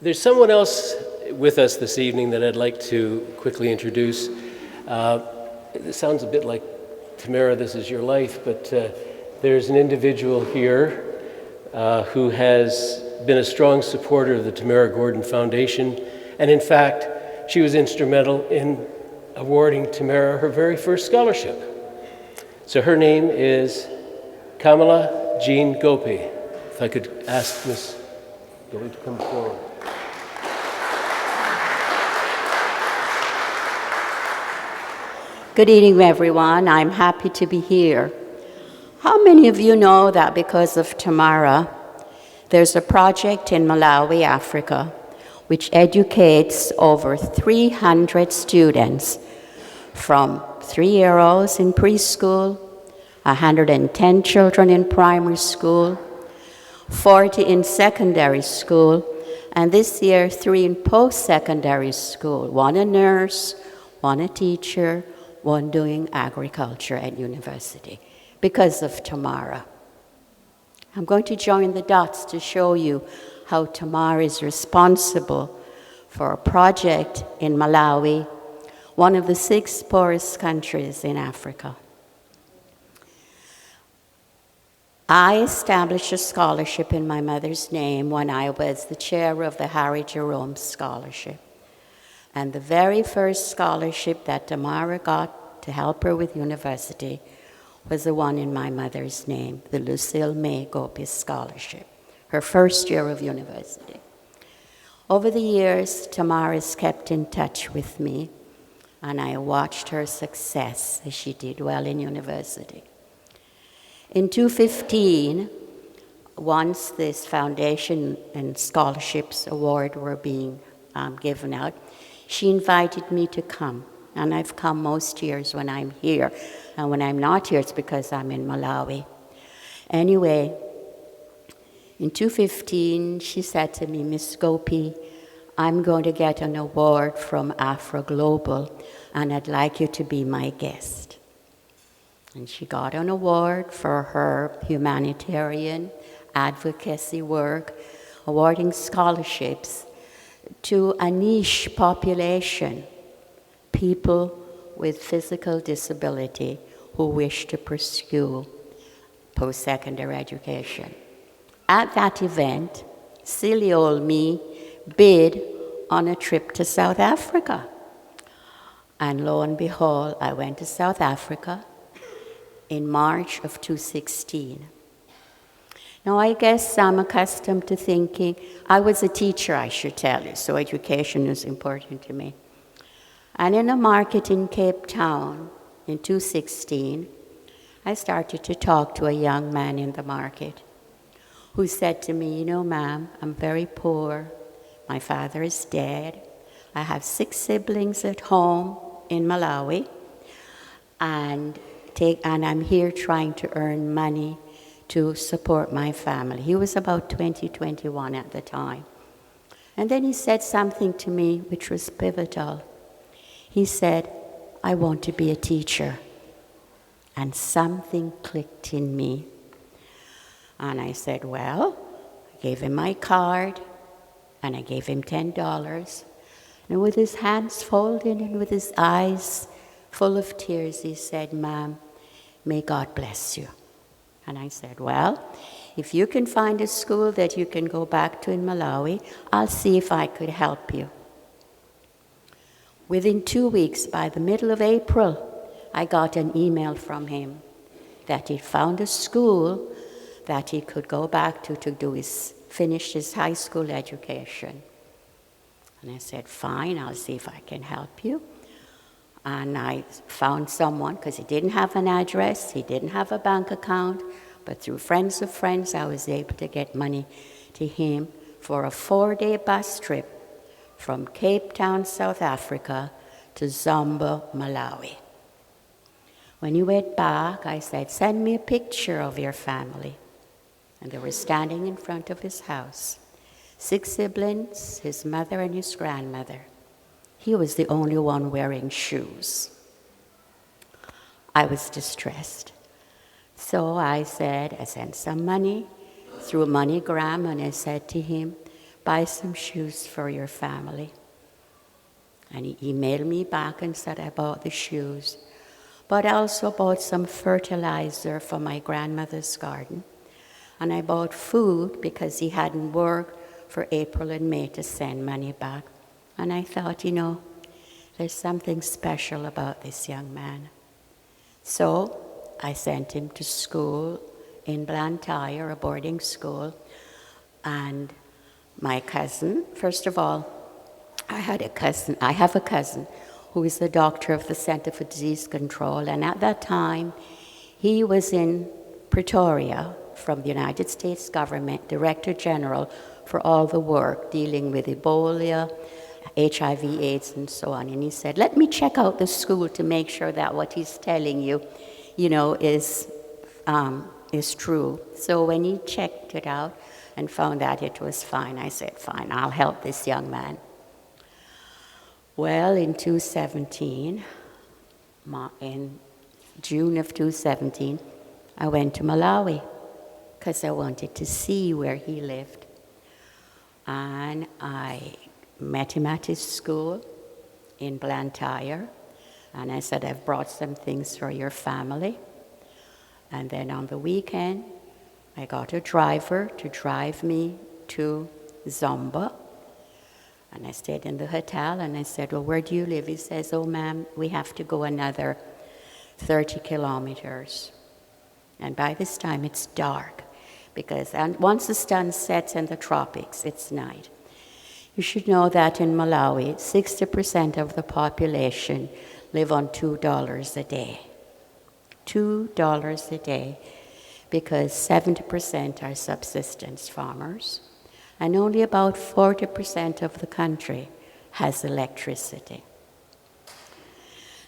There's someone else with us this evening that I'd like to quickly introduce. It sounds a bit like, Tamara, this is your life, but there's an individual here who has been a strong supporter of the Tamara Gordon Foundation, and in fact, she was instrumental in awarding Tamara her very first scholarship. So her name is Kamala Jean-Gopie. If I could ask Ms. Gopie to come forward. Good evening, everyone. I'm happy to be here. How many of you know that because of Tamara, there's a project in Malawi, Africa, which educates over 300 students from 3-year-olds in preschool, 110 children in primary school, 40 in secondary school, and this year 3 in post-secondary school, 1 a nurse, 1 a teacher, 1 doing agriculture at university, because of Tamara. I'm going to join the dots to show you how Tamara is responsible for a project in Malawi, one of the 6 poorest countries in Africa. I established a scholarship in my mother's name when I was the chair of the Harry Jerome Scholarship. And the very first scholarship that Tamara got to help her with university was the one in my mother's name, the Lucille May Gopie Scholarship, her first year of university. Over the years, Tamara has kept in touch with me, and I watched her success as she did well in university. In 2015, once this foundation and scholarships award were being given out, she invited me to come, and I've come most years when I'm here. And when I'm not here, it's because I'm in Malawi. Anyway, in 2015, she said to me, Miss Gopie, I'm going to get an award from Afro Global, and I'd like you to be my guest. And she got an award for her humanitarian advocacy work, awarding scholarships to a niche population, people with physical disability who wish to pursue post-secondary education. At that event, silly old me bid on a trip to South Africa. And lo and behold, I went to South Africa in March of 2016. Now, I guess I'm accustomed to thinking, I was a teacher, I should tell you, so education is important to me. And in a market in Cape Town in 2016, I started to talk to a young man in the market who said to me, you know, ma'am, I'm very poor. My father is dead. I have 6 siblings at home in Malawi, and I'm here trying to earn money to support my family. He was about 21 at the time. And then he said something to me which was pivotal. He said, I want to be a teacher. And something clicked in me. And I said, well, I gave him my card, and I gave him $10. And with his hands folded and with his eyes full of tears, he said, ma'am, may God bless you. And I said, well, if you can find a school that you can go back to in Malawi, I'll see if I could help you. Within 2 weeks, by the middle of April, I got an email from him that he found a school that he could go back to finish his high school education. And I said, fine, I'll see if I can help you. And I found someone, because he didn't have an address, he didn't have a bank account, but through friends of friends, I was able to get money to him for a 4-day bus trip from Cape Town, South Africa, to Zomba, Malawi. When he went back, I said, send me a picture of your family. And they were standing in front of his house. 6 siblings, his mother and his grandmother. He was the only one wearing shoes. I was distressed. So I sent some money through MoneyGram, and I said to him, buy some shoes for your family. And he emailed me back and said I bought the shoes, but I also bought some fertilizer for my grandmother's garden. And I bought food because he hadn't worked for April and May to send money back. And I thought, there's something special about this young man. So I sent him to school in Blantyre, a boarding school. And my cousin, first of all, I have a cousin who is the doctor of the Center for Disease Control. And at that time, he was in Pretoria from the United States government, Director General for all the work dealing with Ebola, HIV, AIDS, and so on. And he said, let me check out the school to make sure that what he's telling you, is true. So when he checked it out and found that it was fine, I said, fine, I'll help this young man. Well, in June of 2017, I went to Malawi because I wanted to see where he lived. And I met him at his school in Blantyre, and I said, I've brought some things for your family. And then on the weekend, I got a driver to drive me to Zomba. And I stayed in the hotel, and I said, well, where do you live? He says, oh, ma'am, we have to go another 30 kilometers. And by this time, it's dark, and once the sun sets in the tropics, it's night. You should know that in Malawi, 60% of the population live on $2 a day. $2 a day, because 70% are subsistence farmers, and only about 40% of the country has electricity.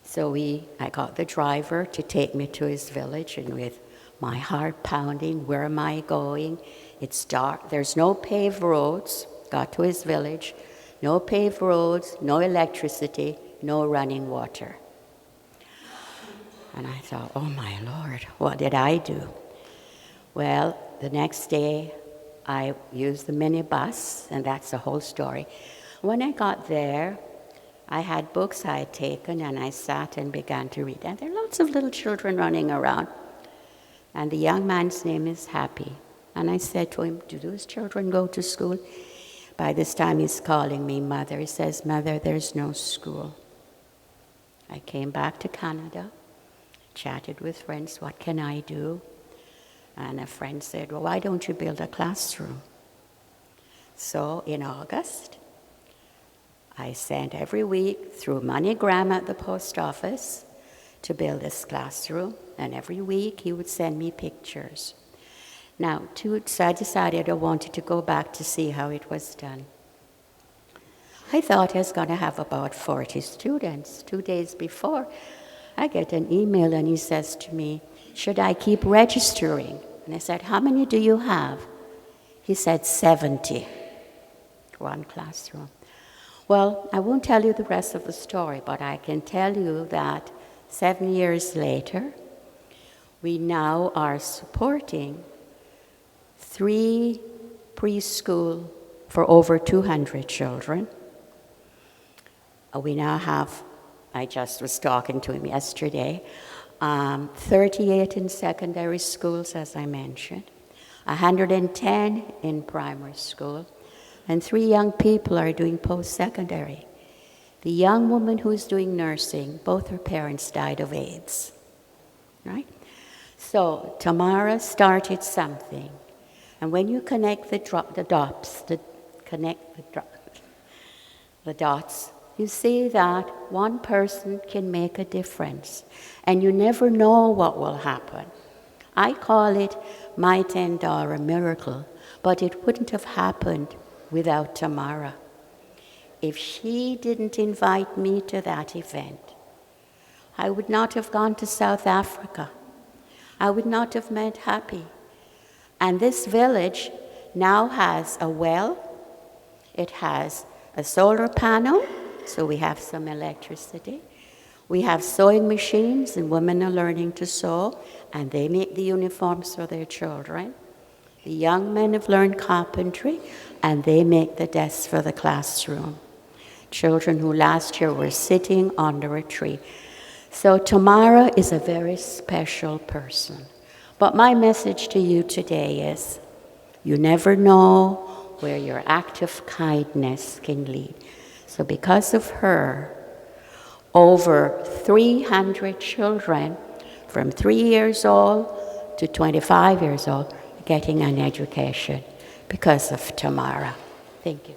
So I got the driver to take me to his village, and with my heart pounding, where am I going? It's dark, there's no paved roads. Got to his village, no paved roads, no electricity, no running water. And I thought, oh my Lord, what did I do? Well, the next day, I used the minibus, and that's the whole story. When I got there, I had books I had taken, and I sat and began to read. And there are lots of little children running around. And the young man's name is Happy. And I said to him, do those children go to school? By this time, he's calling me Mother. He says, Mother, there's no school. I came back to Canada, chatted with friends, what can I do? And a friend said, well, why don't you build a classroom? So in August, I sent every week through MoneyGram at the post office to build this classroom. And every week he would send me pictures. Now, so I decided I wanted to go back to see how it was done. I thought I was going to have about 40 students. 2 days before, I get an email and he says to me, should I keep registering? And I said, how many do you have? He said, 70. One classroom. Well, I won't tell you the rest of the story, but I can tell you that 7 years later, we now are supporting 3 preschool for over 200 children. We now have, I just was talking to him yesterday, 38 in secondary schools, as I mentioned, 110 in primary school, and 3 young people are doing post-secondary. The young woman who's doing nursing, both her parents died of AIDS, right? So Tamara started something. And when you connect the dots, you see that one person can make a difference. And you never know what will happen. I call it my $10 miracle, but it wouldn't have happened without Tamara. If she didn't invite me to that event, I would not have gone to South Africa. I would not have met Happy. And this village now has a well, it has a solar panel, so we have some electricity. We have sewing machines, and women are learning to sew, and they make the uniforms for their children. The young men have learned carpentry, and they make the desks for the classroom. Children who last year were sitting under a tree. So Tamara is a very special person. But my message to you today is, you never know where your act of kindness can lead. So because of her, over 300 children from 3 years old to 25 years old are getting an education because of Tamara. Thank you.